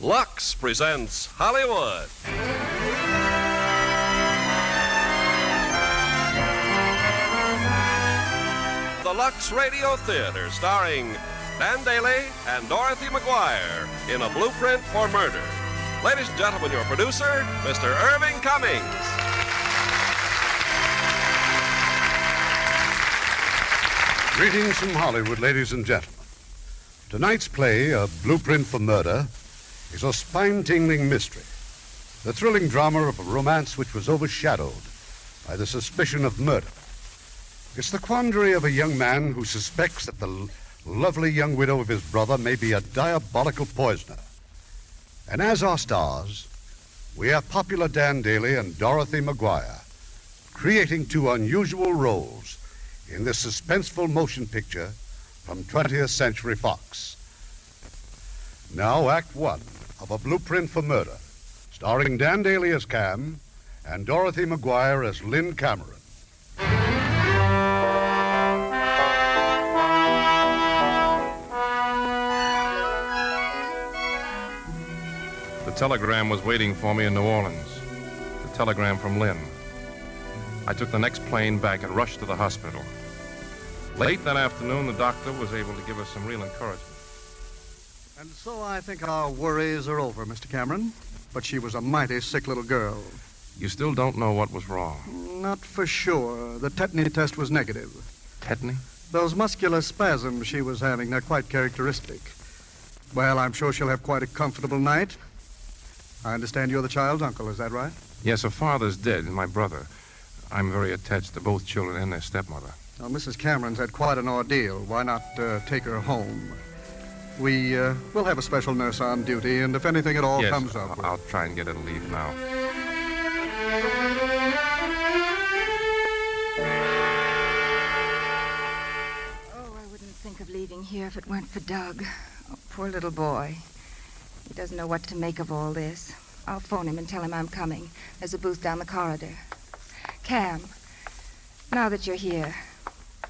Lux presents Hollywood. The Lux Radio Theater, starring Dan Daly and Dorothy McGuire in A Blueprint for Murder. Ladies and gentlemen, your producer, Mr. Irving Cummings. Greetings from Hollywood, ladies and gentlemen. Tonight's play, A Blueprint for Murder, is a spine-tingling mystery, the thrilling drama of a romance which was overshadowed by the suspicion of murder. It's the quandary of a young man who suspects that the lovely young widow of his brother may be a diabolical poisoner. And as our stars, we have popular Dan Daly and Dorothy McGuire, creating two unusual roles in this suspenseful motion picture from 20th Century Fox. Now, Act One of A Blueprint for Murder, starring Dan Daly as Cam and Dorothy McGuire as Lynn Cameron. The telegram was waiting for me in New Orleans. The telegram from Lynn. I took the next plane back and rushed to the hospital. Late that afternoon, the doctor was able to give us some real encouragement. And so I think our worries are over, Mr. Cameron. But she was a mighty sick little girl. You still don't know what was wrong? Not for sure. The tetany test was negative. Tetany? Those muscular spasms she was having, they're quite characteristic. Well, I'm sure she'll have quite a comfortable night. I understand you're the child's uncle, is that right? Yes, her father's dead, and my brother. I'm very attached to both children and their stepmother. Well, Mrs. Cameron's had quite an ordeal. Why not take her home? We'll have a special nurse on duty, and if anything at all yes, comes up... I'll try and get her to leave now. Oh, I wouldn't think of leaving here if it weren't for Doug. Oh, poor little boy. He doesn't know what to make of all this. I'll phone him and tell him I'm coming. There's a booth down the corridor. Cam, now that you're here,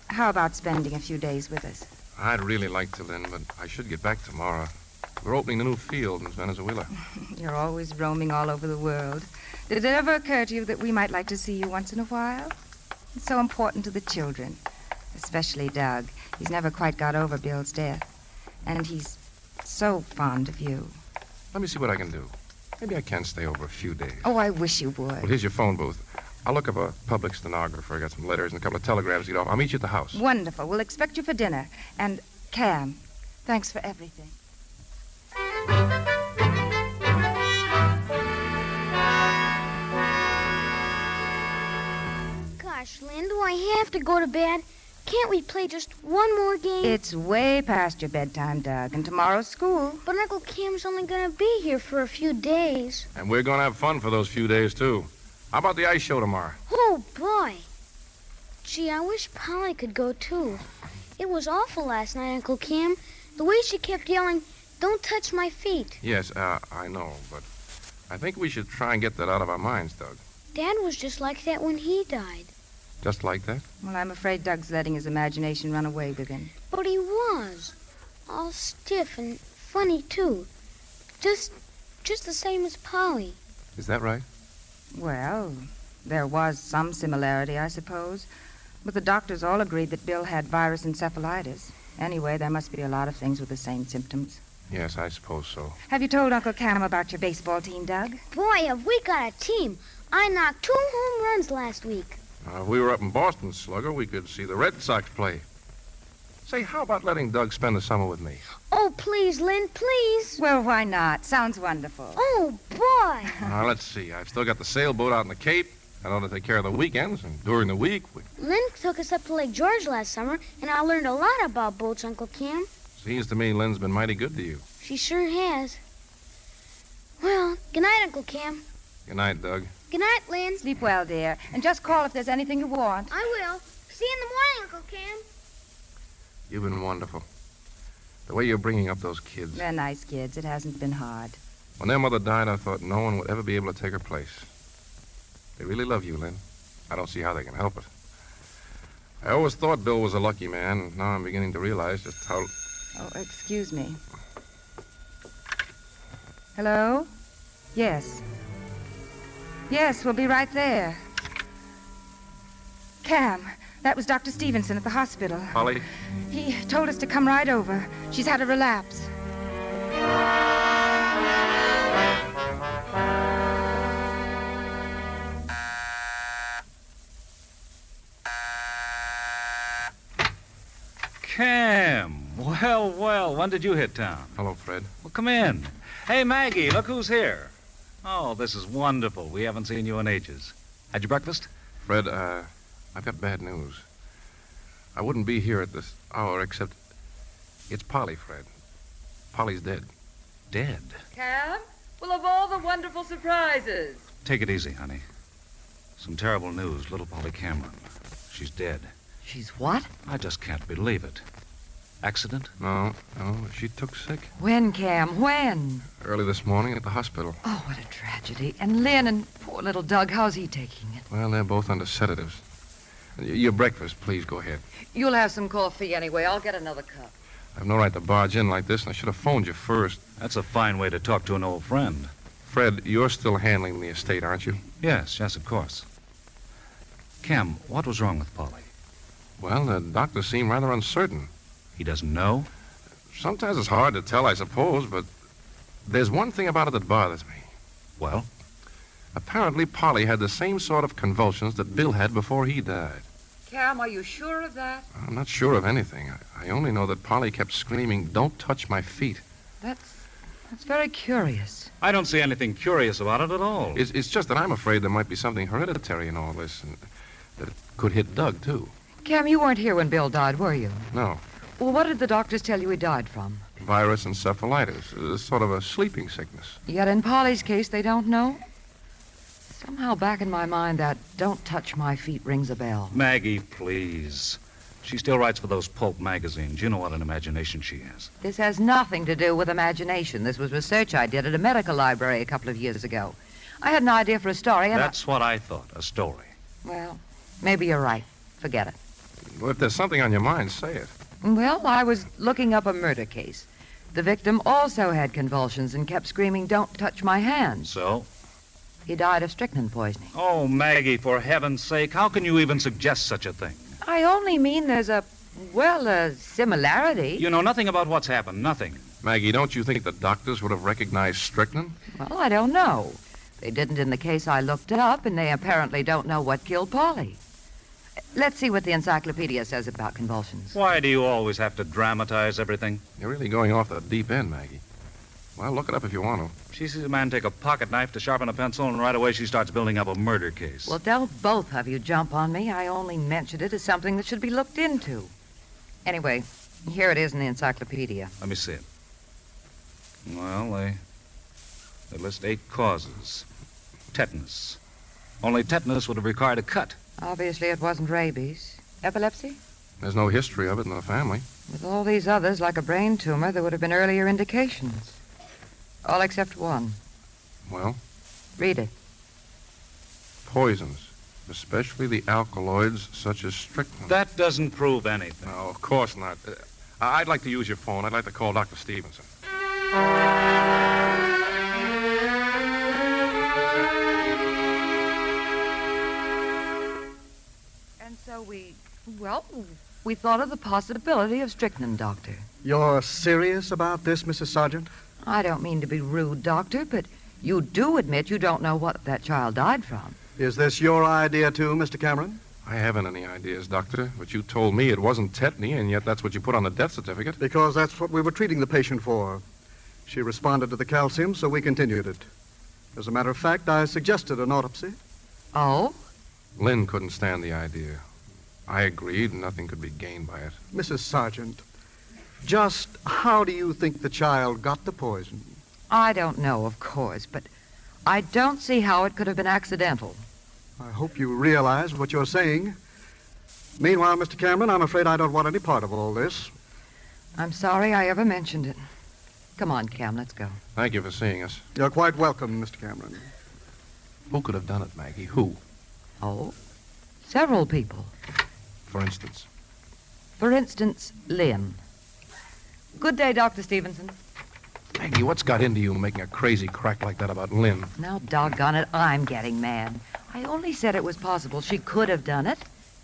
how about spending a few days with us? I'd really like to, Lynn, but I should get back tomorrow. We're opening a new field in Venezuela. You're always roaming all over the world. Did it ever occur to you that we might like to see you once in a while? It's so important to the children, especially Doug. He's never quite got over Bill's death. And he's so fond of you. Let me see what I can do. Maybe I can stay over a few days. Oh, I wish you would. Well, here's your phone booth. I'll look up a public stenographer. I got some letters and a couple of telegrams to get off. I'll meet you at the house. Wonderful. We'll expect you for dinner. And, Cam, thanks for everything. Gosh, Lynn, do I have to go to bed? Can't we play just one more game? It's way past your bedtime, Doug, and tomorrow's school. But Uncle Cam's only going to be here for a few days. And we're going to have fun for those few days, too. How about the ice show tomorrow? Oh, boy. Gee, I wish Polly could go, too. It was awful last night, Uncle Cam. The way she kept yelling, "Don't touch my feet." Yes, I know, but I think we should try and get that out of our minds, Doug. Dad was just like that when he died. Just like that? Well, I'm afraid Doug's letting his imagination run away with him. But he was. All stiff and funny, too. Just the same as Polly. Is that right? Well, there was some similarity, I suppose. But the doctors all agreed that Bill had virus encephalitis. Anyway, there must be a lot of things with the same symptoms. Yes, I suppose so. Have you told Uncle Cam about your baseball team, Doug? Boy, have we got a team. I knocked 2 home runs last week. If we were up in Boston, Slugger, we could see the Red Sox play. Say, how about letting Doug spend the summer with me? Oh, please, Lynn, please. Well, why not? Sounds wonderful. Oh, boy. Let's see. I've still got the sailboat out in the Cape. I ought to take care of the weekends, and during the week, Lynn took us up to Lake George last summer, and I learned a lot about boats, Uncle Cam. Seems to me Lynn's been mighty good to you. She sure has. Well, good night, Uncle Cam. Good night, Doug. Good night, Lynn. Sleep well, dear. And just call if there's anything you want. I will. See you in the morning, Uncle Cam. You've been wonderful. The way you're bringing up those kids. They're nice kids. It hasn't been hard. When their mother died, I thought no one would ever be able to take her place. They really love you, Lynn. I don't see how they can help it. I always thought Bill was a lucky man, and now I'm beginning to realize just how... Oh, excuse me. Hello? Yes. Yes, we'll be right there. Cam, that was Dr. Stevenson at the hospital. Polly? He told us to come right over. She's had a relapse. Cam. Well, when did you hit town? Hello, Fred. Well, come in. Hey, Maggie, look who's here. Oh, this is wonderful. We haven't seen you in ages. Had you breakfast? Fred, I've got bad news. I wouldn't be here at this hour except it's Polly, Fred. Polly's dead. Dead. Cam? Well, of all the wonderful surprises. Take it easy, honey. Some terrible news. Little Polly Cameron. She's dead. She's what? I just can't believe it. Accident? No, she took sick. When, Cam? When? Early this morning at the hospital. Oh, what a tragedy. And Lynn and poor little Doug, how's he taking it? Well, they're both under sedatives. Your breakfast, please go ahead. You'll have some coffee anyway. I'll get another cup. I've no right to barge in like this, and I should have phoned you first. That's a fine way to talk to an old friend. Fred, you're still handling the estate, aren't you? Yes, of course. Cam, what was wrong with Polly? Well, the doctors seem rather uncertain. He doesn't know? Sometimes it's hard to tell, I suppose, but there's one thing about it that bothers me. Well? Apparently, Polly had the same sort of convulsions that Bill had before he died. Cam, are you sure of that? I'm not sure of anything. I only know that Polly kept screaming, "Don't touch my feet." That's very curious. I don't see anything curious about it at all. It's just that I'm afraid there might be something hereditary in all this, and that it could hit Doug, too. Cam, you weren't here when Bill died, were you? No. Well, what did the doctors tell you he died from? Virus encephalitis, sort of a sleeping sickness. Yet in Polly's case, they don't know? Somehow back in my mind, that "don't touch my feet" rings a bell. Maggie, please. She still writes for those pulp magazines. You know what an imagination she has. This has nothing to do with imagination. This was research I did at a medical library a couple of years ago. I had an idea for a story, and That's what I thought, a story. Well, maybe you're right. Forget it. Well, if there's something on your mind, say it. Well, I was looking up a murder case. The victim also had convulsions and kept screaming, "Don't touch my hands." So? He died of strychnine poisoning. Oh, Maggie, for heaven's sake, how can you even suggest such a thing? I only mean there's a similarity. You know nothing about what's happened, nothing. Maggie, don't you think the doctors would have recognized strychnine? Well, I don't know. They didn't in the case I looked up, and they apparently don't know what killed Polly. Let's see what the encyclopedia says about convulsions. Why do you always have to dramatize everything? You're really going off the deep end, Maggie. Well, look it up if you want to. She sees a man take a pocket knife to sharpen a pencil, and right away she starts building up a murder case. Well, don't both of you jump on me. I only mentioned it as something that should be looked into. Anyway, here it is in the encyclopedia. Let me see it. Well, they list 8 causes. Tetanus. Only tetanus would have required a cut. Obviously, it wasn't rabies. Epilepsy? There's no history of it in the family. With all these others, like a brain tumor, there would have been earlier indications. All except one. Well? Read it. Poisons, especially the alkaloids such as strychnine. That doesn't prove anything. No, of course not. I'd like to use your phone. I'd like to call Dr. Stevenson. And so we thought of the possibility of strychnine, Doctor. You're serious about this, Mrs. Sargent? I don't mean to be rude, Doctor, but you do admit you don't know what that child died from. Is this your idea, too, Mr. Cameron? I haven't any ideas, Doctor, but you told me it wasn't tetany, and yet that's what you put on the death certificate. Because that's what we were treating the patient for. She responded to the calcium, so we continued it. As a matter of fact, I suggested an autopsy. Oh? Lynn couldn't stand the idea. I agreed, and nothing could be gained by it. Mrs. Sargent, just how do you think the child got the poison? I don't know, of course, but I don't see how it could have been accidental. I hope you realize what you're saying. Meanwhile, Mr. Cameron, I'm afraid I don't want any part of all this. I'm sorry I ever mentioned it. Come on, Cam, let's go. Thank you for seeing us. You're quite welcome, Mr. Cameron. Who could have done it, Maggie? Who? Oh? Several people. For instance? For instance, Lynn. Good day, Dr. Stevenson. Maggie, what's got into you making a crazy crack like that about Lynn? Now, doggone it, I'm getting mad. I only said it was possible she could have done it,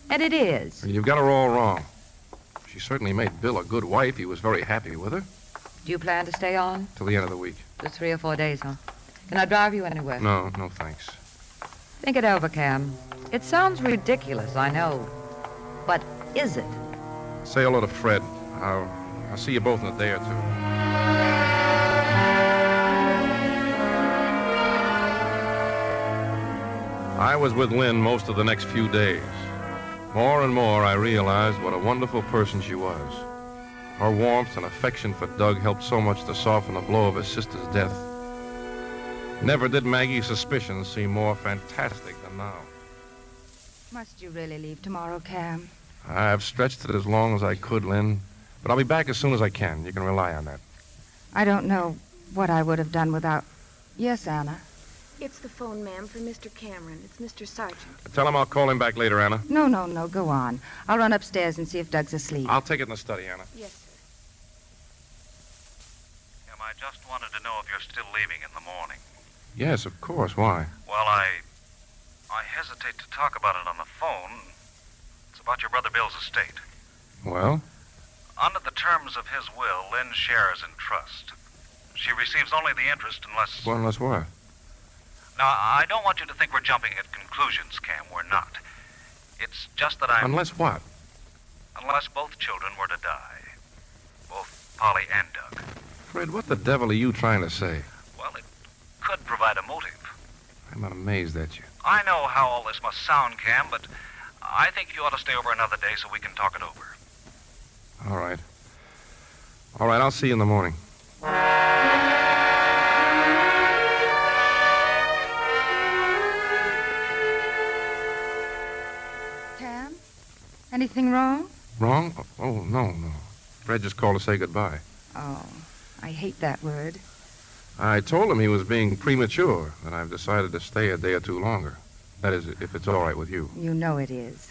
and it is. You've got her all wrong. She certainly made Bill a good wife. He was very happy with her. Do you plan to stay on? Till the end of the week. Just 3 or 4 days, huh? Can I drive you anywhere? No, thanks. Think it over, Cam. It sounds ridiculous, I know. But is it? Say hello to Fred. I'll see you both in a day or two. I was with Lynn most of the next few days. More and more, I realized what a wonderful person she was. Her warmth and affection for Doug helped so much to soften the blow of his sister's death. Never did Maggie's suspicions seem more fantastic than now. Must you really leave tomorrow, Cam? I've stretched it as long as I could, Lynn, but I'll be back as soon as I can. You can rely on that. I don't know what I would have done without... Yes, Anna? It's the phone, ma'am, for Mr. Cameron. It's Mr. Sargent. Tell him I'll call him back later, Anna. No, go on. I'll run upstairs and see if Doug's asleep. I'll take it in the study, Anna. Yes, sir. I just wanted to know if you're still leaving in the morning. Yes, of course. Why? Well, I hesitate to talk about it on the phone. It's about your brother Bill's estate. Well? Under the terms of his will, Lynn shares in trust. She receives only the interest unless... Well, unless what? Now, I don't want you to think we're jumping at conclusions, Cam. We're not. It's just that I'm... Unless what? Unless both children were to die. Both Polly and Doug. Fred, what the devil are you trying to say? Well, it could provide a motive. I'm amazed at you. I know how all this must sound, Cam, but I think you ought to stay over another day so we can talk it over. All right. All right, I'll see you in the morning. Cam? Anything wrong? Wrong? Oh, no. Fred just called to say goodbye. Oh, I hate that word. I told him he was being premature, and I've decided to stay a day or two longer. That is, if it's all right with you. You know it is.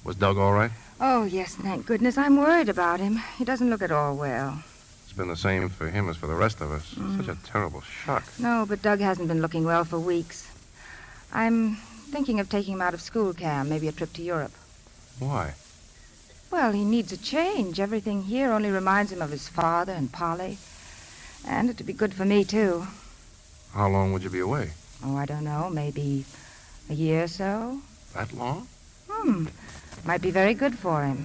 Was Doug all right? Oh, yes, thank goodness. I'm worried about him. He doesn't look at all well. It's been the same for him as for the rest of us. Such a terrible shock. No, but Doug hasn't been looking well for weeks. I'm thinking of taking him out of school, Cam. Maybe a trip to Europe. Why? Well, he needs a change. Everything here only reminds him of his father and Polly. And it'd be good for me, too. How long would you be away? Oh, I don't know. Maybe a year or so. That long? Might be very good for him.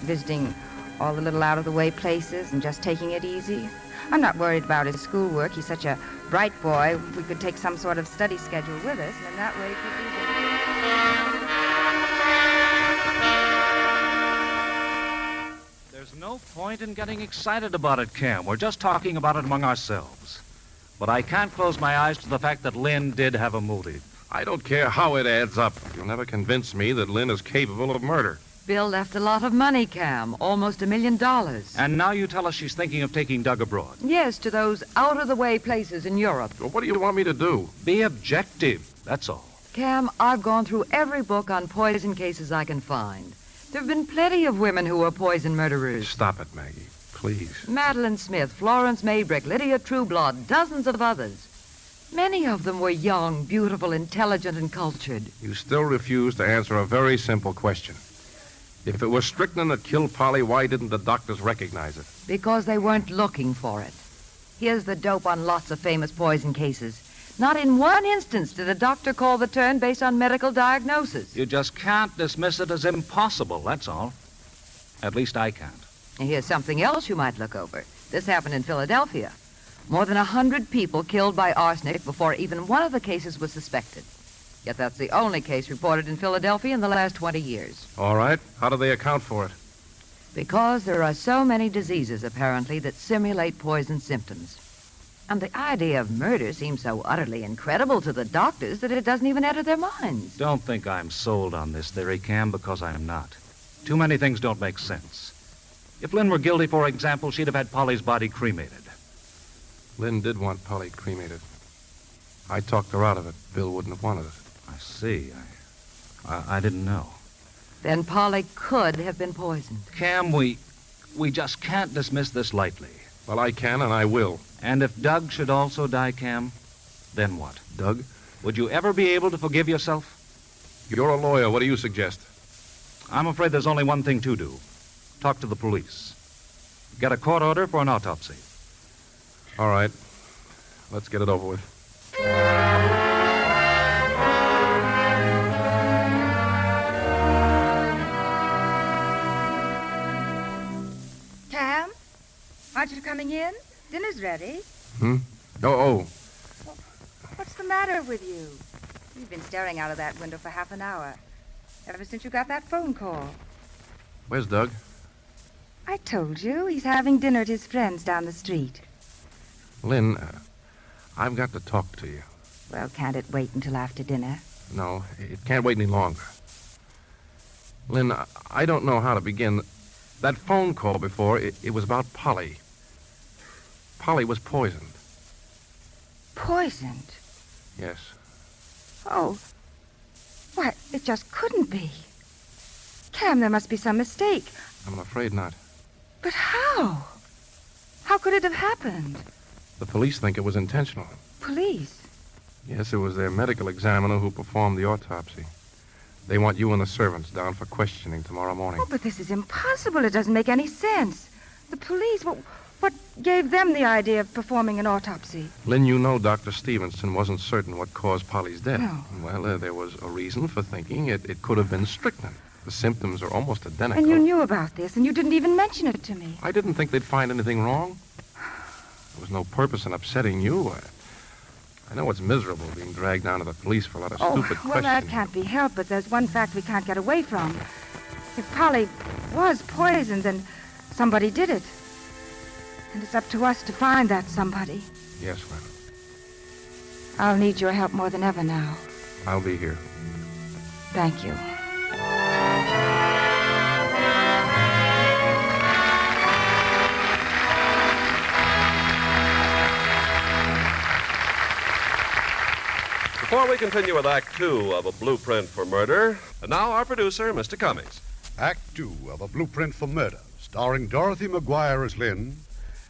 Visiting all the little out-of-the-way places and just taking it easy. I'm not worried about his schoolwork. He's such a bright boy. We could take some sort of study schedule with us, and in that way it could be... There's no point in getting excited about it, Cam. We're just talking about it among ourselves. But I can't close my eyes to the fact that Lynn did have a motive. I don't care how it adds up. You'll never convince me that Lynn is capable of murder. Bill left a lot of money, Cam. Almost $1 million. And now you tell us she's thinking of taking Doug abroad. Yes, to those out-of-the-way places in Europe. Well, what do you want me to do? Be objective, that's all. Cam, I've gone through every book on poison cases I can find. There have been plenty of women who were poison murderers. Stop it, Maggie. Please. Madeline Smith, Florence Maybrick, Lydia Trueblood, dozens of others. Many of them were young, beautiful, intelligent, and cultured. You still refuse to answer a very simple question. If it was strychnine that killed Polly, why didn't the doctors recognize it? Because they weren't looking for it. Here's the dope on lots of famous poison cases. Not in one instance did a doctor call the turn based on medical diagnosis. You just can't dismiss it as impossible, that's all. At least I can't. And here's something else you might look over. This happened in Philadelphia. More than 100 people killed by arsenic before even one of the cases was suspected. Yet that's the only case reported in Philadelphia in the last 20 years. All right. How do they account for it? Because there are so many diseases, apparently, that simulate poison symptoms. And the idea of murder seems so utterly incredible to the doctors that it doesn't even enter their minds. Don't think I'm sold on this theory, Cam, because I'm not. Too many things don't make sense. If Lynn were guilty, for example, she'd have had Polly's body cremated. Lynn did want Polly cremated. I talked her out of it. Bill wouldn't have wanted it. I see. I didn't know. Then Polly could have been poisoned. Cam, we just can't dismiss this lightly. Well, I can and I will. And if Doug should also die, Cam, then what? Doug, Would you ever be able to forgive yourself? you're a lawyer. What do you suggest? I'm afraid there's only one thing to do. Talk to the police. Get a court order for an autopsy. All right. Let's get it over with. Cam, aren't you coming in? Dinner's ready. Oh. What's the matter with you? You've been staring out of that window for half an hour. Ever since you got that phone call. Where's Doug? I told you he's having dinner at his friend's down the street. Lynn, I've got to talk to you. Well, can't it wait until after dinner? No, it can't wait any longer. Lynn, I don't know how to begin. That phone call before, it was about Polly. Polly was poisoned. Poisoned? Yes. Oh. Why, it just couldn't be. Cam, there must be some mistake. I'm afraid not. But how? How could it have happened? The police think it was intentional. Police? Yes, it was their medical examiner who performed the autopsy. They want you and the servants down for questioning tomorrow morning. Oh, but this is impossible. It doesn't make any sense. The police, what gave them the idea of performing an autopsy? Lynn, you know Dr. Stevenson wasn't certain what caused Polly's death. No. Well, there was a reason for thinking it could have been strychnine. The symptoms are almost identical. And you knew about this, and you didn't even mention it to me. I didn't think they'd find anything wrong. There was no purpose in upsetting you. I know it's miserable being dragged down to the police for a lot of stupid questions. Well, that can't be helped, but there's one fact we can't get away from. If Polly was poisoned, then somebody did it. And it's up to us to find that somebody. Yes, Lynn. I'll need your help more than ever now. I'll be here. Thank you. Before we continue with Act Two of A Blueprint for Murder, and now our producer, Mr. Cummings. Act 2 of A Blueprint for Murder, starring Dorothy McGuire as Lynn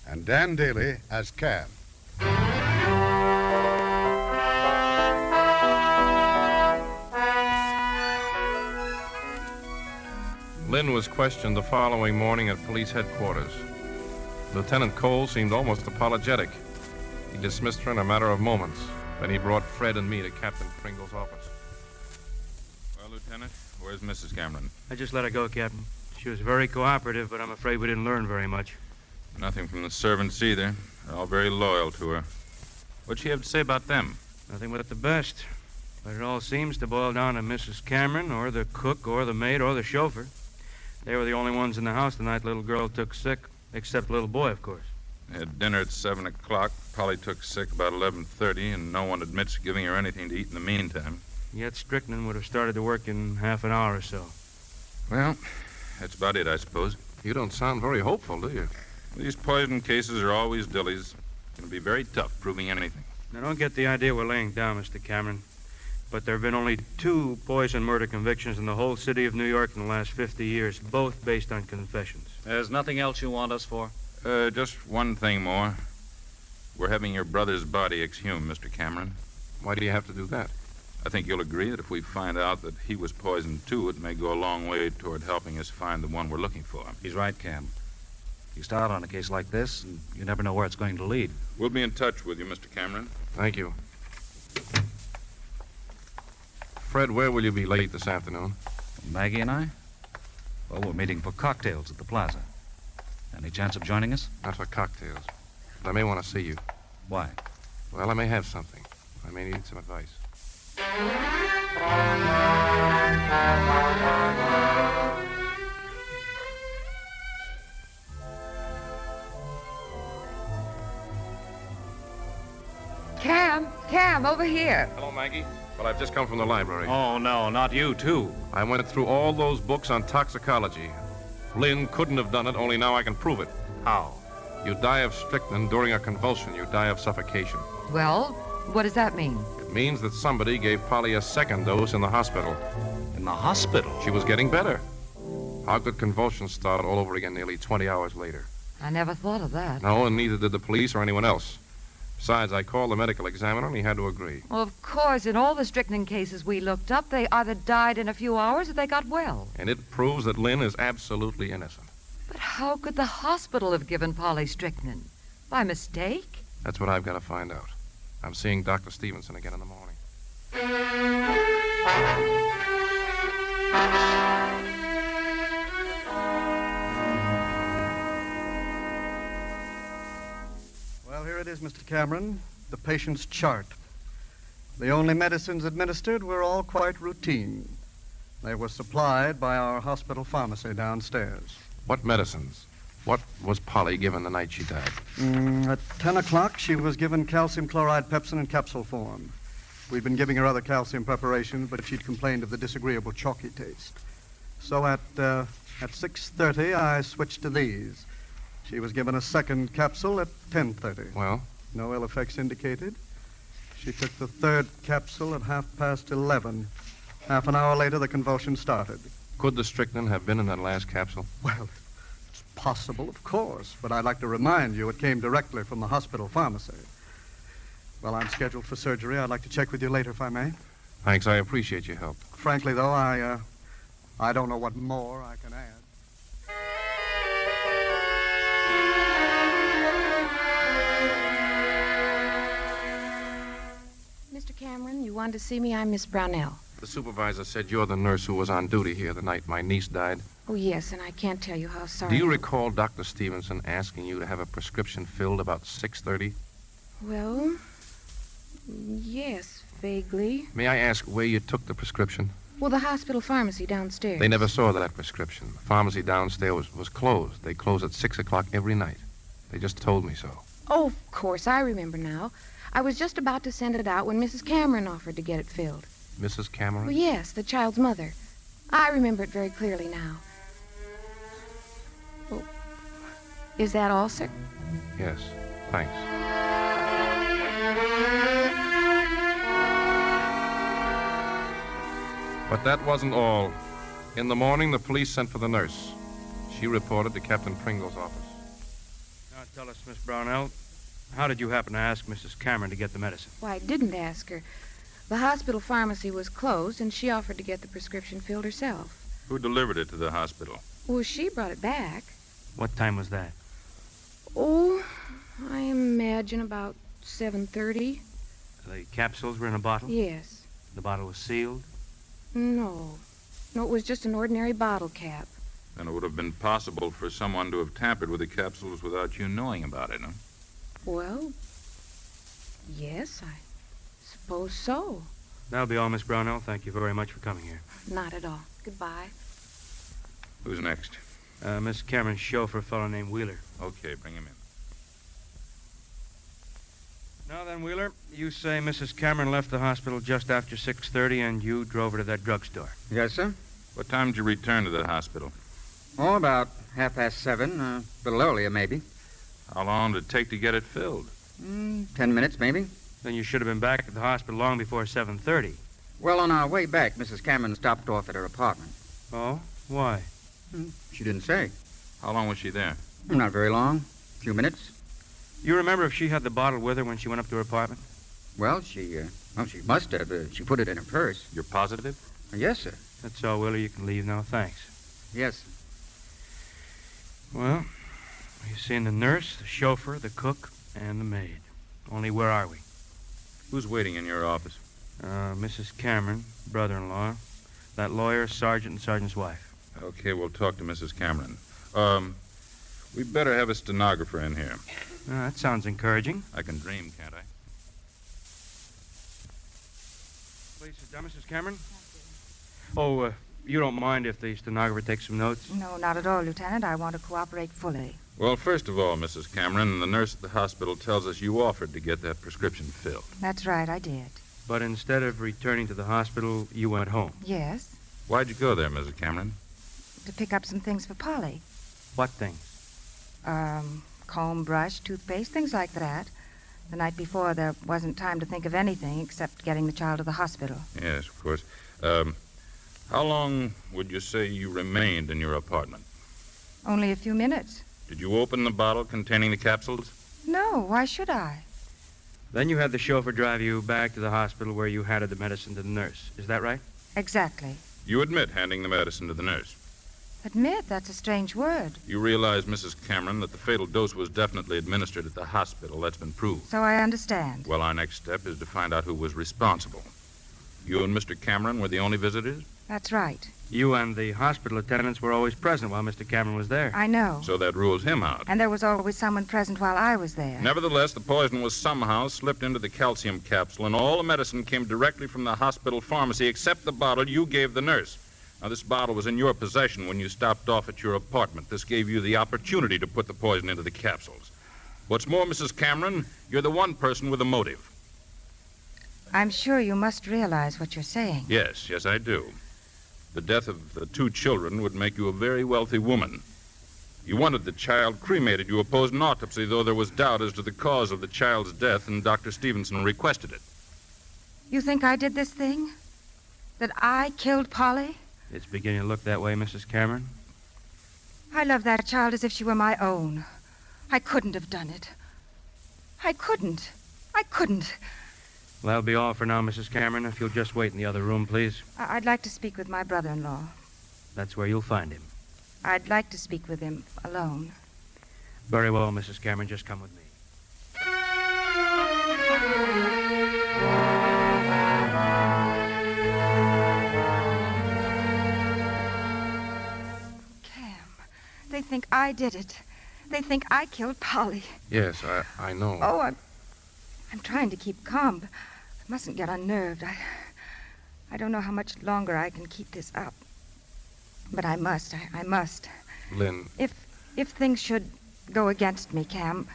and Dan Daly as Cam. Lynn was questioned the following morning at police headquarters. Lieutenant Cole seemed almost apologetic. He dismissed her in a matter of moments. Then he brought Fred and me to Captain Pringle's office. Well, Lieutenant, where's Mrs. Cameron? I just let her go, Captain. She was very cooperative, but I'm afraid we didn't learn very much. Nothing from the servants either. They're all very loyal to her. What'd she have to say about them? Nothing but the best. But it all seems to boil down to Mrs. Cameron, or the cook, or the maid, or the chauffeur. They were the only ones in the house the night little girl took sick, except the little boy, of course. They had dinner at 7 o'clock. Polly took sick about 11:30, and no one admits giving her anything to eat in the meantime. Yet strychnine would have started to work in half an hour or so. Well, that's about it, I suppose. You don't sound very hopeful, do you? These poison cases are always dillies. It's going to be very tough proving anything. Now, don't get the idea we're laying down, Mr. Cameron. But there have been only 2 poison murder convictions in the whole city of New York in the last 50 years, both based on confessions. There's nothing else you want us for? Just one thing more. We're having your brother's body exhumed, Mr. Cameron. Why do you have to do that? I think you'll agree that if we find out that he was poisoned, too, it may go a long way toward helping us find the one we're looking for. He's right, Cam. You start on a case like this, and you never know where it's going to lead. We'll be in touch with you, Mr. Cameron. Thank you. Fred, where will you be late this afternoon? Maggie and I? Well, we're meeting for cocktails at the plaza. Any chance of joining us? Not for cocktails. But I may want to see you. Why? Well, I may have something. I may need some advice. Cam, over here. Hello, Maggie. Well, I've just come from the library. Oh, no, not you, too. I went through all those books on toxicology. Lynn couldn't have done it, only now I can prove it. How? You die of strychnine during a convulsion. You die of suffocation. Well, what does that mean? It means that somebody gave Polly a second dose in the hospital. In the hospital? She was getting better. How could convulsions start all over again nearly 20 hours later? I never thought of that. No, and neither did the police or anyone else. Besides, I called the medical examiner, and he had to agree. Well, of course, in all the strychnine cases we looked up, they either died in a few hours or they got well. And it proves that Lynn is absolutely innocent. But how could the hospital have given Polly strychnine? By mistake? That's what I've got to find out. I'm seeing Dr. Stevenson again in the morning. Well, here it is, Mr. Cameron, the patient's chart. The only medicines administered were all quite routine. They were supplied by our hospital pharmacy downstairs. What medicines? What was Polly given the night she died? At 10 o'clock, she was given calcium chloride pepsin in capsule form. We'd been giving her other calcium preparations, but she'd complained of the disagreeable chalky taste. So at 6:30, I switched to these. She was given a second capsule at 10:30. Well? No ill effects indicated. She took the third capsule at 11:30. Half an hour later, the convulsion started. Could the strychnine have been in that last capsule? Well, it's possible, of course, but I'd like to remind you it came directly from the hospital pharmacy. Well, I'm scheduled for surgery. I'd like to check with you later, if I may. Thanks, I appreciate your help. Frankly, though, I don't know what more I can add. Mr. Cameron, you wanted to see me? I'm Miss Brownell. The supervisor said you're the nurse who was on duty here the night my niece died. Oh, yes, and I can't tell you how sorry. Do you recall Dr. Stevenson asking you to have a prescription filled about 6:30? Well, yes, vaguely. May I ask where you took the prescription? Well, the hospital pharmacy downstairs. They never saw that prescription. The pharmacy downstairs was closed. They close at 6 o'clock every night. They just told me so. Oh, of course, I remember now. I was just about to send it out when Mrs. Cameron offered to get it filled. Mrs. Cameron? Well, yes, the child's mother. I remember it very clearly now. Well, is that all, sir? Yes, thanks. But that wasn't all. In the morning, the police sent for the nurse. She reported to Captain Pringle's office. Now tell us, Miss Brownell, how did you happen to ask Mrs. Cameron to get the medicine? Why, I didn't ask her. The hospital pharmacy was closed, and she offered to get the prescription filled herself. Who delivered it to the hospital? Well, she brought it back. What time was that? Oh, I imagine about 7:30. The capsules were in a bottle? Yes. The bottle was sealed? No. No, it was just an ordinary bottle cap. And it would have been possible for someone to have tampered with the capsules without you knowing about it, huh? Well, yes, I suppose so. That'll be all, Miss Brownell. Thank you very much for coming here. Not at all. Goodbye. Who's next? Miss Cameron's chauffeur, a fellow named Wheeler. Okay, bring him in. Now then, Wheeler, you say Mrs. Cameron left the hospital just after 6:30 and you drove her to that drugstore. Yes, sir. What time did you return to the hospital? Oh, about 7:30, a little earlier, maybe. How long did it take to get it filled? 10 minutes, maybe. Then you should have been back at the hospital long before 7:30. Well, on our way back, Mrs. Cameron stopped off at her apartment. Oh? Why? She didn't say. How long was she there? Not very long. A few minutes. You remember if she had the bottle with her when she went up to her apartment? Well, she must have. She put it in her purse. You're positive? Yes, sir. That's all, Wheeler. You can leave now. Thanks. Yes. Well, you've seen the nurse, the chauffeur, the cook, and the maid. Only where are we? Who's waiting in your office? Mrs. Cameron, brother-in-law, that lawyer, sergeant, and sergeant's wife. Okay, we'll talk to Mrs. Cameron. We better have a stenographer in here. That sounds encouraging. I can dream, can't I? Please sit down, Mrs. Cameron. Oh, you don't mind if the stenographer takes some notes? No, not at all, Lieutenant. I want to cooperate fully. Well, first of all, Mrs. Cameron, the nurse at the hospital tells us you offered to get that prescription filled. That's right, I did. But instead of returning to the hospital, you went home. Yes, Why'd you go there, Mrs. Cameron? to pick up some things for Polly. What things? Comb, brush, toothpaste, things like that. The night before, there wasn't time to think of anything except getting the child to the hospital. Yes, of course. How long would you say you remained in your apartment? Only a few minutes. Did you open the bottle containing the capsules? No, why should I? Then you had the chauffeur drive you back to the hospital where you handed the medicine to the nurse. Is that right? Exactly. You admit handing the medicine to the nurse. Admit, that's a strange word. You realize, Mrs. Cameron, that the fatal dose was definitely administered at the hospital. That's been proved. So I understand. Well, our next step is to find out who was responsible. You and Mr. Cameron were the only visitors? That's right. You and the hospital attendants were always present while Mr. Cameron was there. I know. So that rules him out. And there was always someone present while I was there. Nevertheless, the poison was somehow slipped into the calcium capsule, and all the medicine came directly from the hospital pharmacy except the bottle you gave the nurse. Now, this bottle was in your possession when you stopped off at your apartment. This gave you the opportunity to put the poison into the capsules. What's more, Mrs. Cameron, you're the one person with a motive. I'm sure you must realize what you're saying. Yes, I do. The death of the 2 children would make you a very wealthy woman. You wanted the child cremated. You opposed an autopsy, though there was doubt as to the cause of the child's death, and Dr. Stevenson requested it. You think I did this thing? That I killed Polly? It's beginning to look that way, Mrs. Cameron. I love that child as if she were my own. I couldn't have done it. I couldn't. Well, that'll be all for now, Mrs. Cameron. If you'll just wait in the other room, please. I'd like to speak with my brother-in-law. That's where you'll find him. I'd like to speak with him alone. Very well, Mrs. Cameron. Just come with me. They think I did it. They think I killed Polly. Yes, I know. Oh, I'm trying to keep calm. But I mustn't get unnerved. I don't know how much longer I can keep this up. But I must. I must. Lynn. If things should go against me, Cam,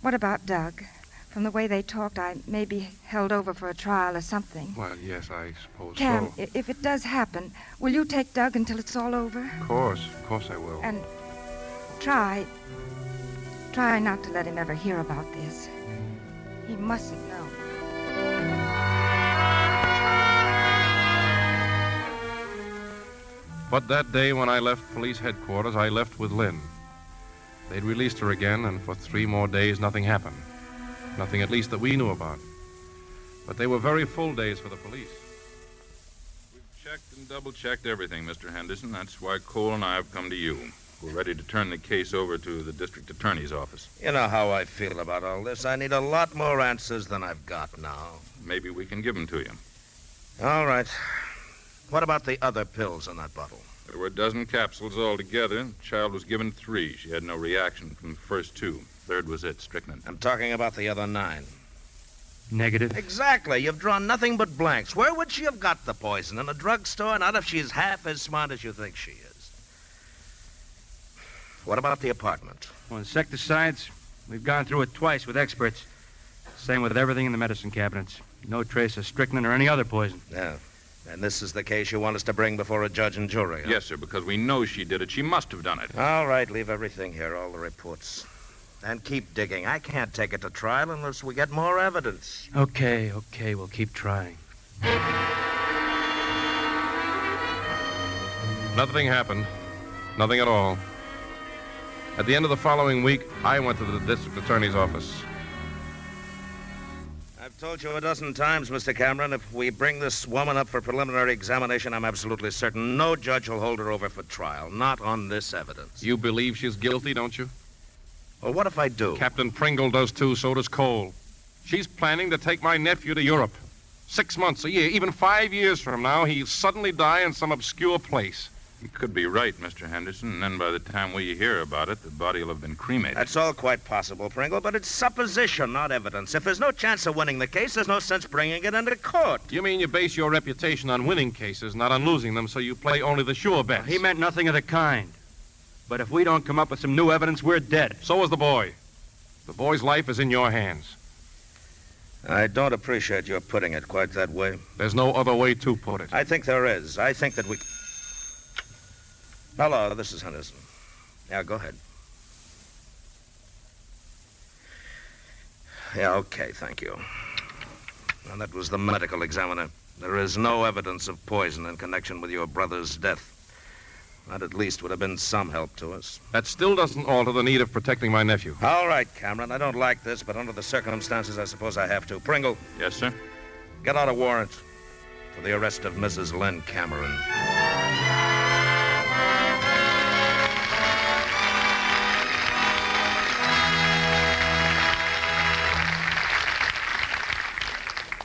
what about Doug? From the way they talked, I may be held over for a trial or something. Well, yes, I suppose Cam, so. if it does happen, will you take Doug until it's all over? Of course I will. And try not to let him ever hear about this. He mustn't know. But that day when I left police headquarters, I left with Lynn. They'd released her again, and for 3 more days, nothing happened. Nothing, at least, that we knew about. But they were very full days for the police. We've checked and double-checked everything, Mr. Henderson. That's why Cole and I have come to you. We're ready to turn the case over to the district attorney's office. You know how I feel about all this. I need a lot more answers than I've got now. Maybe we can give them to you. All right. What about the other pills in that bottle? There were a dozen capsules altogether. The child was given 3. She had no reaction from the first 2. Third was it, strychnine. I'm talking about the other 9. Negative? Exactly. You've drawn nothing but blanks. Where would she have got the poison? In a drugstore? Not if she's half as smart as you think she is. What about the apartment? Well, insecticides, we've gone through it twice with experts. Same with everything in the medicine cabinets. No trace of strychnine or any other poison. Yeah. And this is the case you want us to bring before a judge and jury, huh? Yes, sir, because we know she did it. She must have done it. All right, leave everything here, all the reports. And keep digging. I can't take it to trial unless we get more evidence. Okay, we'll keep trying. Nothing happened. Nothing at all. At the end of the following week, I went to the district attorney's office. I've told you a dozen times, Mr. Cameron, if we bring this woman up for preliminary examination, I'm absolutely certain no judge will hold her over for trial. Not on this evidence. You believe she's guilty, don't you? Well, what if I do? Captain Pringle does too, so does Cole. She's planning to take my nephew to Europe. 6 months, a year, even 5 years from now, he'll suddenly die in some obscure place. You could be right, Mr. Henderson, and then by the time we hear about it, the body will have been cremated. That's all quite possible, Pringle, but it's supposition, not evidence. If there's no chance of winning the case, there's no sense bringing it into court. You mean you base your reputation on winning cases, not on losing them, so you play only the sure bets? He meant nothing of the kind. But if we don't come up with some new evidence, we're dead. So is the boy. The boy's life is in your hands. I don't appreciate your putting it quite that way. There's no other way to put it. I think there is. I think that we... Hello, this is Henderson. Yeah, go ahead. Yeah, okay, thank you. And that was the medical examiner. There is no evidence of poison in connection with your brother's death. That at least would have been some help to us. That still doesn't alter the need of protecting my nephew. All right, Cameron. I don't like this, but under the circumstances, I suppose I have to. Pringle. Yes, sir? Get out a warrant for the arrest of Mrs. Lynn Cameron.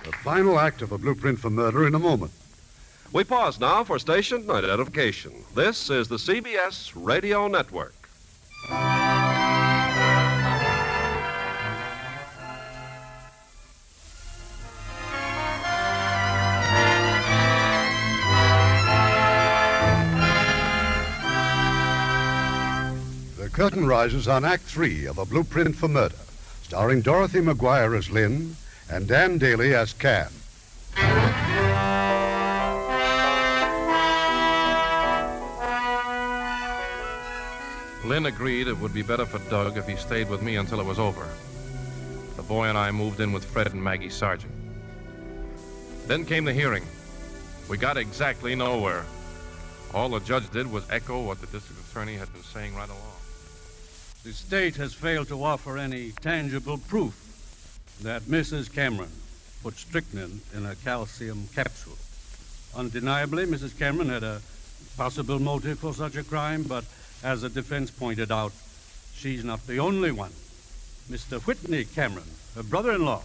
The final act of A Blueprint for Murder in a moment. We pause now for station identification. This is the CBS Radio Network. The curtain rises on Act 3 of A Blueprint for Murder, starring Dorothy McGuire as Lynn and Dan Daly as Cam. Lynn agreed it would be better for Doug if he stayed with me until it was over. The boy and I moved in with Fred and Maggie Sargent. Then came the hearing. We got exactly nowhere. All the judge did was echo what the district attorney had been saying right along. The state has failed to offer any tangible proof that Mrs. Cameron put strychnine in a calcium capsule. Undeniably, Mrs. Cameron had a possible motive for such a crime, but as the defense pointed out, she's not the only one. Mr. Whitney Cameron, her brother-in-law,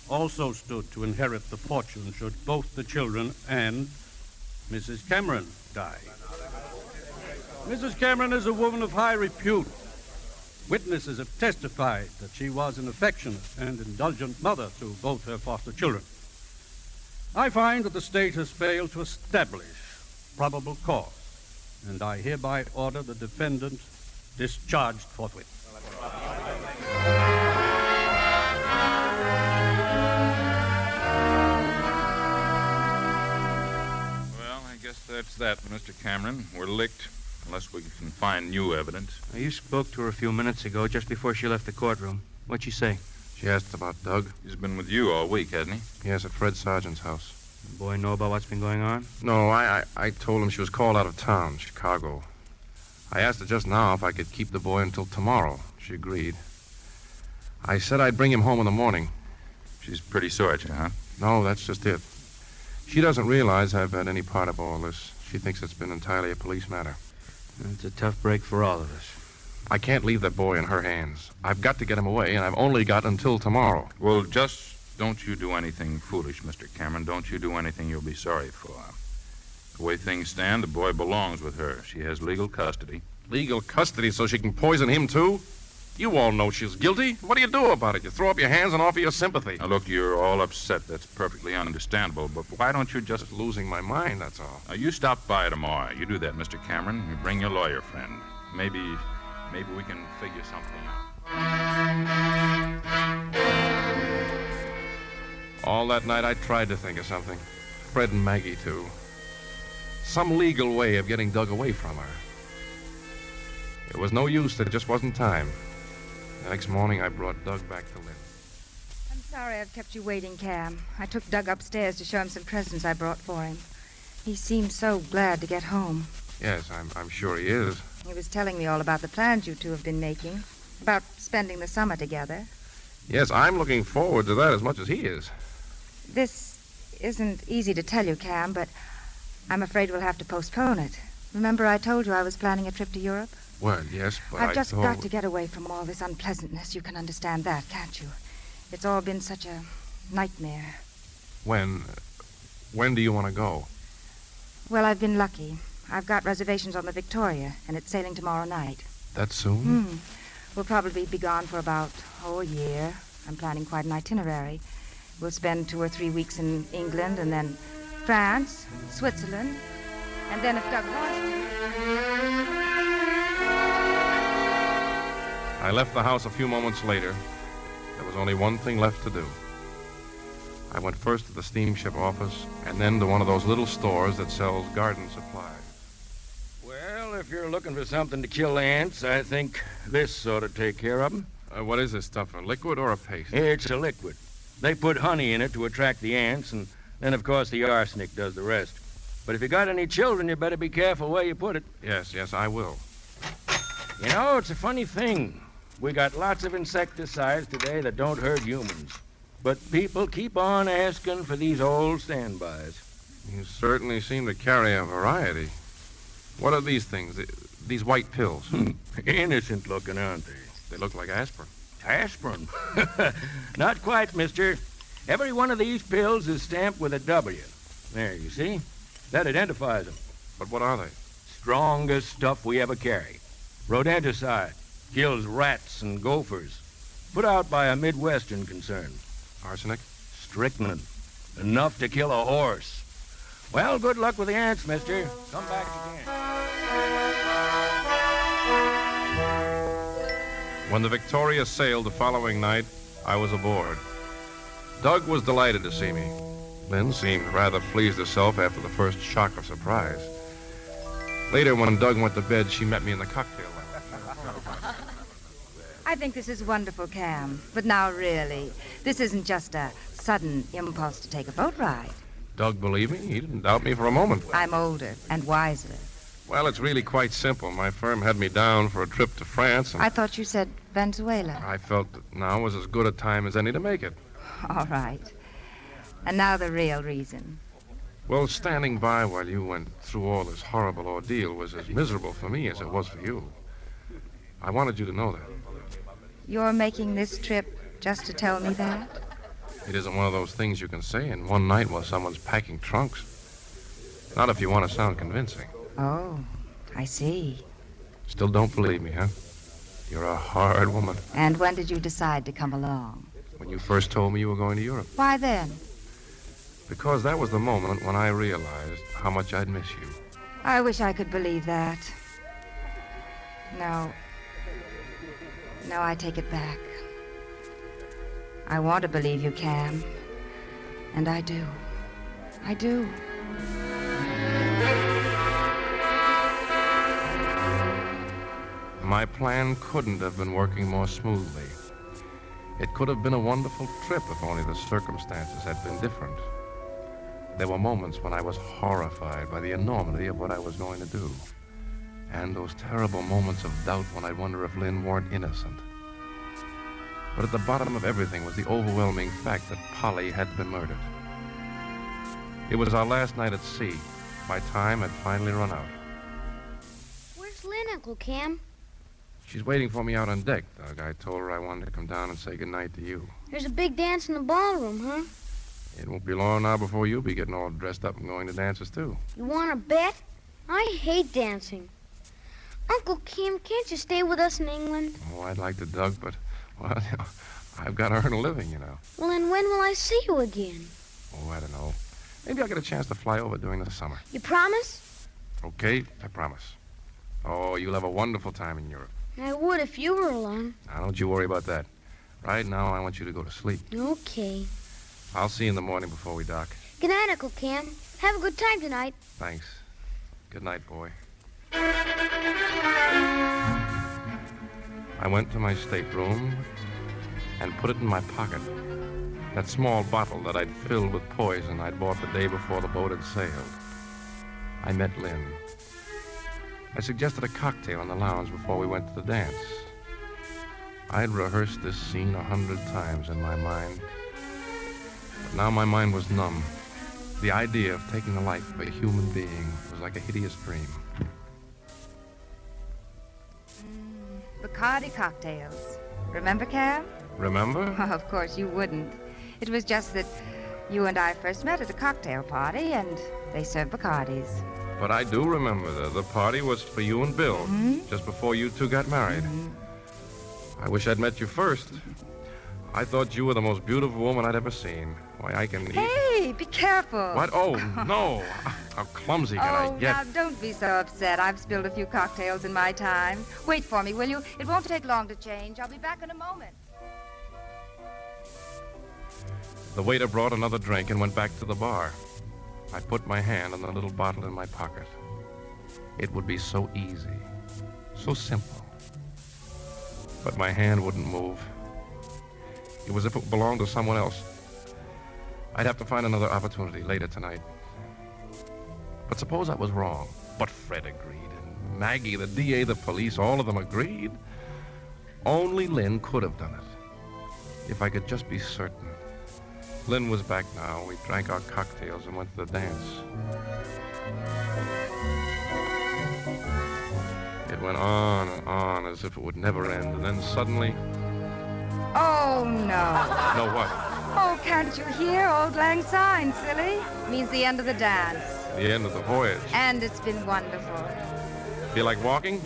also stood to inherit the fortune should both the children and Mrs. Cameron die. Mrs. Cameron is a woman of high repute. Witnesses have testified that she was an affectionate and indulgent mother to both her foster children. I find that the state has failed to establish probable cause, and I hereby order the defendant discharged forthwith. Well, I guess that's that, Mr. Cameron. We're licked, unless we can find new evidence. You spoke to her a few minutes ago, just before she left the courtroom. What'd she say? She asked about Doug. He's been with you all week, hasn't he? Yes, at Fred Sargent's house. The boy know about what's been going on? No, I told him she was called out of town, Chicago. I asked her just now if I could keep the boy until tomorrow. She agreed. I said I'd bring him home in the morning. She's pretty sore at you, huh? No, that's just it. She doesn't realize I've had any part of all this. She thinks it's been entirely a police matter. It's a tough break for all of us. I can't leave that boy in her hands. I've got to get him away, and I've only got until tomorrow. Well, just don't you do anything foolish, Mr. Cameron. Don't you do anything you'll be sorry for. The way things stand, the boy belongs with her. She has legal custody. Legal custody so she can poison him, too? You all know she's guilty. What do you do about it? You throw up your hands and offer your sympathy. Now, look, you're all upset. That's perfectly understandable. But why don't you just... losing my mind, that's all. Now, you stop by tomorrow. You do that, Mr. Cameron. You bring your lawyer friend. Maybe we can figure something out. All that night, I tried to think of something. Fred and Maggie, too. Some legal way of getting Doug away from her. It was no use. There just wasn't time. The next morning, I brought Doug back to Lynn. I'm sorry I've kept you waiting, Cam. I took Doug upstairs to show him some presents I brought for him. He seemed so glad to get home. Yes, I'm sure he is. He was telling me all about the plans you two have been making, about spending the summer together. Yes, I'm looking forward to that as much as he is. This isn't easy to tell you, Cam, but I'm afraid we'll have to postpone it. Remember I told you I was planning a trip to Europe? Well, yes, but I've just thought... got to get away from all this unpleasantness. You can understand that, can't you? It's all been such a nightmare. When do you want to go? Well, I've been lucky. I've got reservations on the Victoria, and it's sailing tomorrow night. That soon? We'll probably be gone for about, a year. I'm planning quite an itinerary. We'll spend 2 or 3 weeks in England, and then France, Switzerland, and then if Doug wants to... I left the house a few moments later. There was only one thing left to do. I went first to the steamship office, and then to one of those little stores that sells garden supplies. Well, if you're looking for something to kill ants, I think this ought to take care of them. What is this stuff, a liquid or a paste? It's a liquid. They put honey in it to attract the ants, and then, of course, the arsenic does the rest. But if you got any children, you better be careful where you put it. Yes, I will. You know, it's a funny thing. We got lots of insecticides today that don't hurt humans. But people keep on asking for these old standbys. You certainly seem to carry a variety. What are these things? These white pills? Innocent looking, aren't they? They look like aspirin. Aspirin? Not quite, mister. Every one of these pills is stamped with a W. There, you see? That identifies them. But what are they? Strongest stuff we ever carry. Rodenticide. Kills rats and gophers. Put out by a Midwestern concern. Arsenic? Strychnine. Enough to kill a horse. Well, good luck with the ants, mister. Come back again. When the Victoria sailed the following night, I was aboard. Doug was delighted to see me. Lynn seemed rather pleased herself after the first shock of surprise. Later, when Doug went to bed, she met me in the cocktail lounge. I think this is wonderful, Cam. But now, really, this isn't just a sudden impulse to take a boat ride. Doug believed me. He didn't doubt me for a moment. I'm older and wiser. Well, it's really quite simple. My firm had me down for a trip to France, and I thought you said Venezuela. I felt that now was as good a time as any to make it. All right. And now the real reason. Well, standing by while you went through all this horrible ordeal was as miserable for me as it was for you. I wanted you to know that. You're making this trip just to tell me that? It isn't one of those things you can say in one night while someone's packing trunks. Not if you want to sound convincing. Oh, I see. Still don't believe me, huh? You're a hard woman. And when did you decide to come along? When you first told me you were going to Europe. Why then? Because that was the moment when I realized how much I'd miss you. I wish I could believe that. No, I take it back. I want to believe you, Cam. And I do. I do. My plan couldn't have been working more smoothly. It could have been a wonderful trip if only the circumstances had been different. There were moments when I was horrified by the enormity of what I was going to do. And those terrible moments of doubt when I'd wonder if Lynn weren't innocent. But at the bottom of everything was the overwhelming fact that Polly had been murdered. It was our last night at sea. My time had finally run out. Where's Lynn, Uncle Cam? She's waiting for me out on deck, Doug. I told her I wanted to come down and say goodnight to you. There's a big dance in the ballroom, huh? It won't be long now before you'll be getting all dressed up and going to dances, too. You want to bet? I hate dancing. Uncle Cam, can't you stay with us in England? Oh, I'd like to, Doug, but, well, I've got to earn a living, you know. Well, then when will I see you again? Oh, I don't know. Maybe I'll get a chance to fly over during the summer. You promise? Okay, I promise. Oh, you'll have a wonderful time in Europe. I would if you were along. Now, don't you worry about that. Right now, I want you to go to sleep. Okay. I'll see you in the morning before we dock. Good night, Uncle Cam. Have a good time tonight. Thanks. Good night, boy. I went to my stateroom and put it in my pocket. That small bottle that I'd filled with poison I'd bought the day before the boat had sailed. I met Lynn. I suggested a cocktail in the lounge before we went to the dance. I'd rehearsed this scene 100 times in my mind. But now my mind was numb. The idea of taking the life of a human being was like a hideous dream. Bacardi cocktails. Remember, Cam? Remember? Oh, of course you wouldn't. It was just that you and I first met at a cocktail party, and they served Bacardis. But I do remember the party was for you and Bill, just before you two got married. I wish I'd met you first. I thought you were the most beautiful woman I'd ever seen. Why, I can... Hey, be careful. What? Oh, no. How clumsy can I get? Oh, now, don't be so upset. I've spilled a few cocktails in my time. Wait for me, will you? It won't take long to change. I'll be back in a moment. The waiter brought another drink and went back to the bar. I put my hand on the little bottle in my pocket. It would be so easy, so simple. But my hand wouldn't move. It was as if it belonged to someone else. I'd have to find another opportunity later tonight. But suppose I was wrong. But Fred agreed, and Maggie, the DA, the police, all of them agreed. Only Lynn could have done it. If I could just be certain. Lynn was back now. We drank our cocktails and went to the dance. It went on and on as if it would never end, and then suddenly... Oh, no. No, what? Oh, can't you hear Old Lang Syne, silly? Means the end of the dance. The end of the voyage. And it's been wonderful. Feel like walking?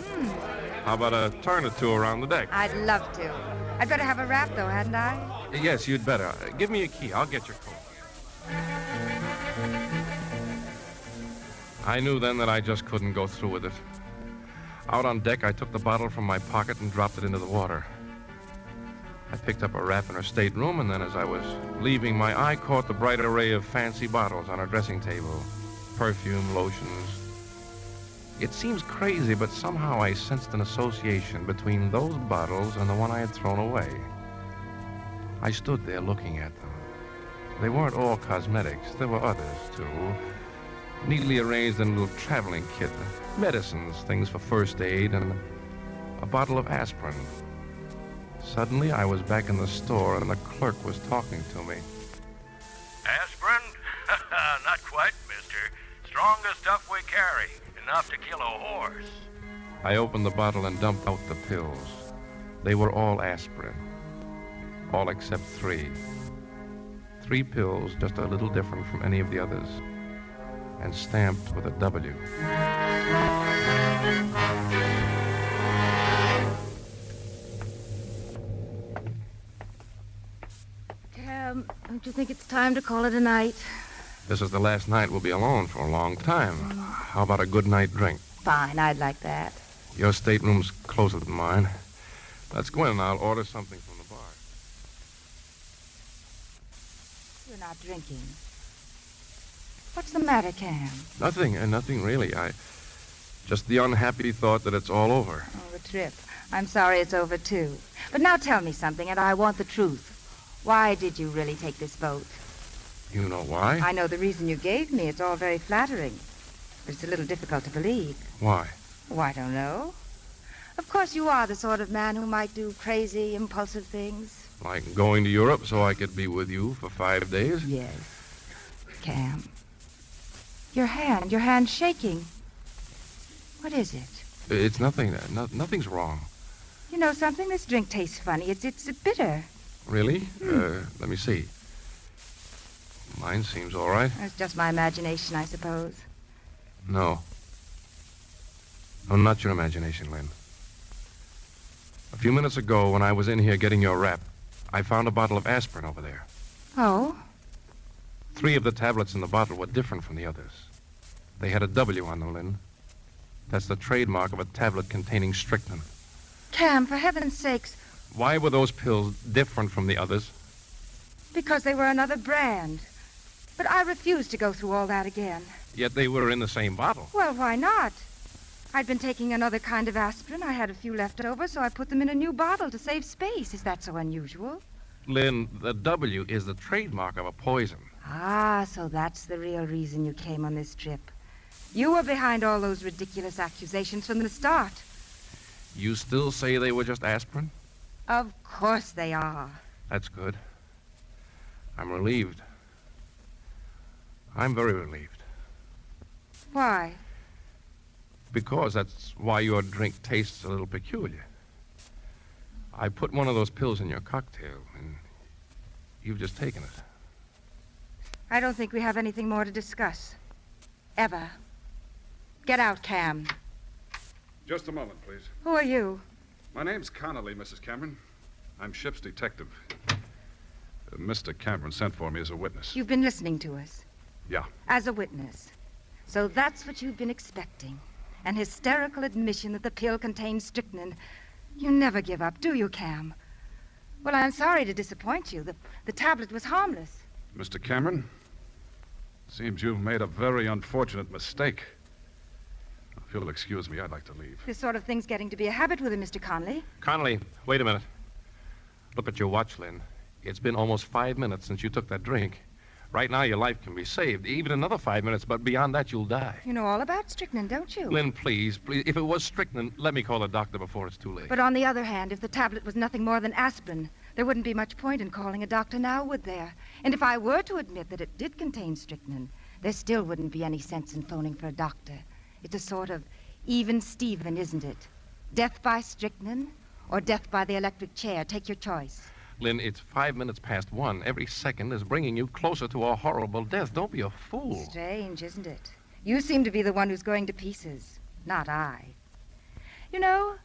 How about a turn or two around the deck? I'd love to. I'd better have a wrap, though, hadn't I? Yes, you'd better. Give me a key. I'll get your coat. I knew then that I just couldn't go through with it. Out on deck, I took the bottle from my pocket and dropped it into the water. I picked up a wrap in her stateroom, and then as I was leaving, my eye caught the bright array of fancy bottles on her dressing table. Perfume, lotions. It seems crazy, but somehow I sensed an association between those bottles and the one I had thrown away. I stood there looking at them. They weren't all cosmetics. There were others, too. Neatly arranged in a little traveling kit. Medicines, things for first aid, and a bottle of aspirin. Suddenly, I was back in the store, and the clerk was talking to me. Aspirin? Not quite, mister. Strongest stuff we carry. Enough to kill a horse. I opened the bottle and dumped out the pills. They were all aspirin. All except 3. 3 pills, just a little different from any of the others. And stamped with a W. Cam, don't you think it's time to call it a night? This is the last night we'll be alone for a long time. How about a good night drink? Fine, I'd like that. Your stateroom's closer than mine. Let's go in and I'll order something from the bar. You're not drinking. What's the matter, Cam? Nothing really. Just the unhappy thought that it's all over. Oh, the trip. I'm sorry it's over, too. But now tell me something, and I want the truth. Why did you really take this boat? You know why? I know the reason you gave me. It's all very flattering. But it's a little difficult to believe. Why? Oh, I don't know. Of course, you are the sort of man who might do crazy, impulsive things. Like going to Europe so I could be with you for 5 days? Yes. Cam. Your hand's shaking. What is it? It's nothing. Nothing's wrong. You know something? This drink tastes funny. It's bitter. Really? Let me see. Mine seems all right. It's just my imagination, I suppose. No. No, not your imagination, Lynn. A few minutes ago, when I was in here getting your wrap, I found a bottle of aspirin over there. Oh? 3 of the tablets in the bottle were different from the others. They had a W on them, Lynn. That's the trademark of a tablet containing strychnine. Cam, for heaven's sakes. Why were those pills different from the others? Because they were another brand. But I refused to go through all that again. Yet they were in the same bottle. Well, why not? I'd been taking another kind of aspirin. I had a few left over, so I put them in a new bottle to save space. Is that so unusual? Lynn, the W is the trademark of a poison. Ah, so that's the real reason you came on this trip. You were behind all those ridiculous accusations from the start. You still say they were just aspirin? Of course they are. That's good. I'm relieved. I'm very relieved. Why? Because that's why your drink tastes a little peculiar. I put one of those pills in your cocktail, and you've just taken it. I don't think we have anything more to discuss. Ever. Get out, Cam. Just a moment, please. Who are you? My name's Connolly, Mrs. Cameron. I'm ship's detective. Mr. Cameron sent for me as a witness. You've been listening to us. Yeah. As a witness. So that's what you've been expecting. An hysterical admission that the pill contains strychnine. You never give up, do you, Cam? Well, I'm sorry to disappoint you. The tablet was harmless. Mr. Cameron, seems you've made a very unfortunate mistake. If you'll excuse me, I'd like to leave. This sort of thing's getting to be a habit with him, Mr. Conley. Connolly, wait a minute. Look at your watch, Lynn. It's been almost 5 minutes since you took that drink. Right now, your life can be saved, even another 5 minutes, but beyond that, you'll die. You know all about strychnine, don't you? Lynn, please. If it was strychnine, let me call a doctor before it's too late. But on the other hand, if the tablet was nothing more than aspirin, there wouldn't be much point in calling a doctor now, would there? And if I were to admit that it did contain strychnine, there still wouldn't be any sense in phoning for a doctor. It's a sort of even Steven, isn't it? Death by strychnine or death by the electric chair. Take your choice. Lynn, it's 5 minutes past 1. Every second is bringing you closer to a horrible death. Don't be a fool. Strange, isn't it? You seem to be the one who's going to pieces, not I. You know,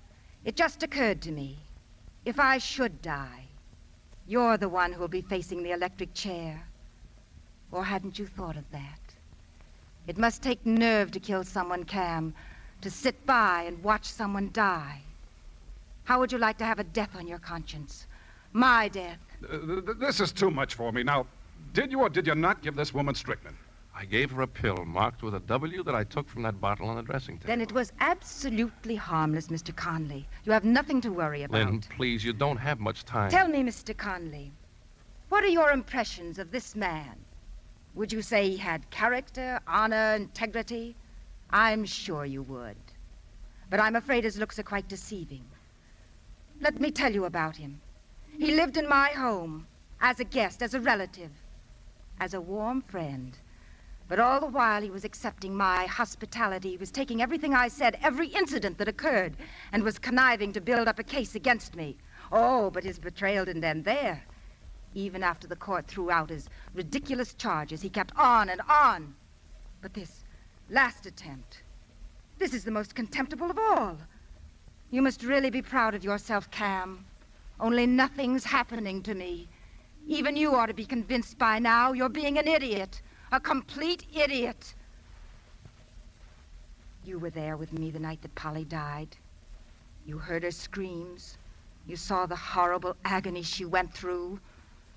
it just occurred to me. If I should die, you're the one who'll be facing the electric chair. Or hadn't you thought of that? It must take nerve to kill someone, Cam, to sit by and watch someone die. How would you like to have a death on your conscience? My death. This is too much for me. Now, did you or did you not give this woman strychnine? I gave her a pill marked with a W that I took from that bottle on the dressing table. Then it was absolutely harmless, Mr. Conley. You have nothing to worry about. Lynn, please, you don't have much time. Tell me, Mr. Conley, what are your impressions of this man? Would you say he had character, honor, integrity? I'm sure you would. But I'm afraid his looks are quite deceiving. Let me tell you about him. He lived in my home, as a guest, as a relative, as a warm friend. But all the while he was accepting my hospitality, he was taking everything I said, every incident that occurred, and was conniving to build up a case against me. Oh, but his betrayal didn't end there. Even after the court threw out his ridiculous charges, he kept on and on. But this last attempt, this is the most contemptible of all. You must really be proud of yourself, Cam. Only nothing's happening to me. Even you ought to be convinced by now you're being an idiot, a complete idiot. You were there with me the night that Polly died. You heard her screams. You saw the horrible agony she went through.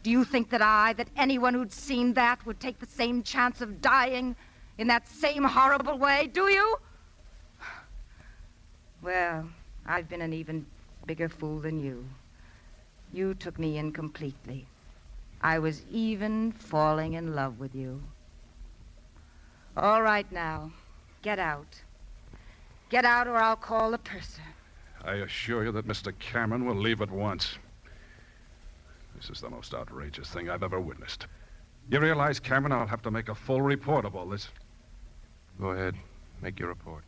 Do you think that anyone who'd seen that would take the same chance of dying in that same horrible way? Do you? Well, I've been an even bigger fool than you. You took me in completely. I was even falling in love with you. All right now, get out. Get out or I'll call the purser. I assure you that Mr. Cameron will leave at once. This is the most outrageous thing I've ever witnessed. You realize, Cameron, I'll have to make a full report of all this. Go ahead. Make your report.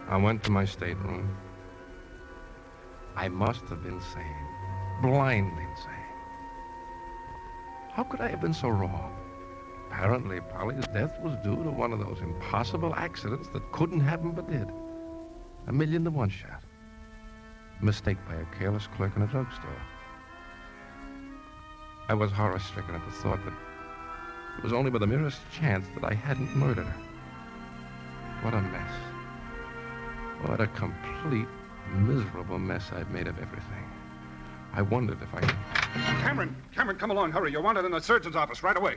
I went to my stateroom. I must have been sane. Blindly insane. How could I have been so wrong? Apparently, Polly's death was due to one of those impossible accidents that couldn't happen but did. 1,000,000 to 1 shot. A mistake by a careless clerk in a drugstore. I was horror-stricken at the thought that it was only by the merest chance that I hadn't murdered her. What a mess. What a complete, miserable mess I've made of everything. I wondered if I... Cameron, come along, hurry. You're wanted in the surgeon's office right away.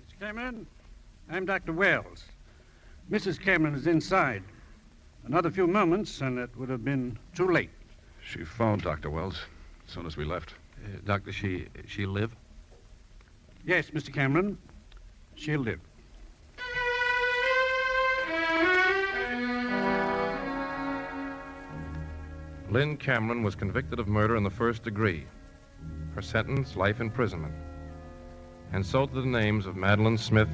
Mr. Cameron, I'm Dr. Wells. Mrs. Cameron is inside. Another few moments, and it would have been too late. She phoned Dr. Wells as soon as we left. Doctor, she live? Yes, Mr. Cameron. She'll live. Lynn Cameron was convicted of murder in the 1st degree. Her sentence, life imprisonment. And so to the names of Madeline Smith,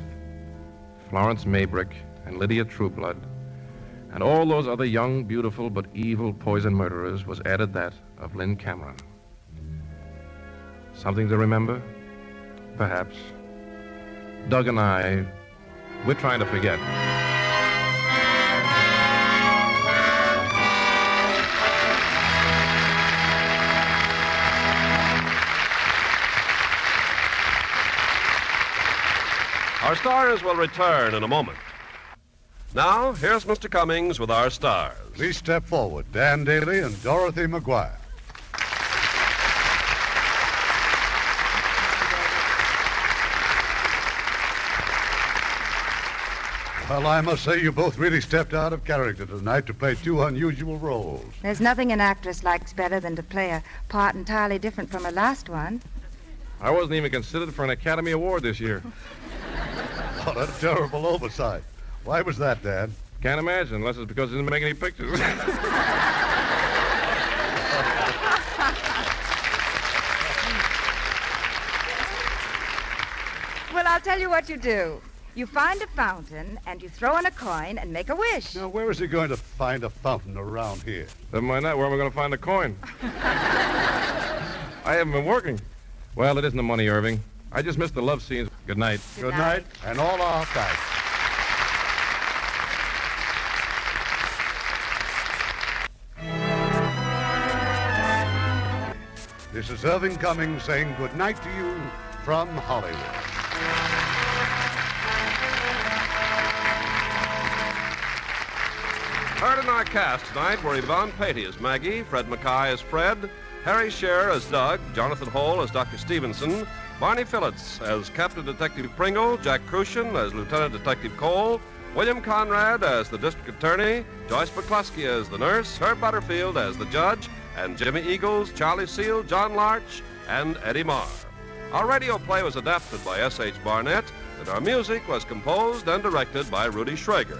Florence Maybrick, and Lydia Trueblood, and all those other young, beautiful, but evil poison murderers was added that of Lynn Cameron. Something to remember? Perhaps. Doug and I, we're trying to forget. Our stars will return in a moment. Now, here's Mr. Cummings with our stars. Please step forward, Dan Daly and Dorothy McGuire. Well, I must say you both really stepped out of character tonight to play two unusual roles. There's nothing an actress likes better than to play a part entirely different from her last one. I wasn't even considered for an Academy Award this year. Oh, that's a terrible oversight. Why was that, Dad? Can't imagine, unless it's because he didn't make any pictures. Well, I'll tell you what you do. You find a fountain, and you throw in a coin and make a wish. Now, where is he going to find a fountain around here? Never mind that. Where am I going to find a coin? I haven't been working. Well, it isn't the money, Irving. I just missed the love scenes. Good night. Good night, and all our thanks. This is Irving Cummings saying good night to you from Hollywood. Heard in our cast tonight were Yvonne Patey as Maggie, Fred Mackay as Fred, Harry Scher as Doug, Jonathan Hole as Dr. Stevenson, Barney Phillips as Captain Detective Pringle, Jack Crucian as Lieutenant Detective Cole, William Conrad as the District Attorney, Joyce McCluskey as the nurse, Herb Butterfield as the judge, and Jimmy Eagles, Charlie Seal, John Larch, and Eddie Marr. Our radio play was adapted by S.H. Barnett, and our music was composed and directed by Rudy Schrager.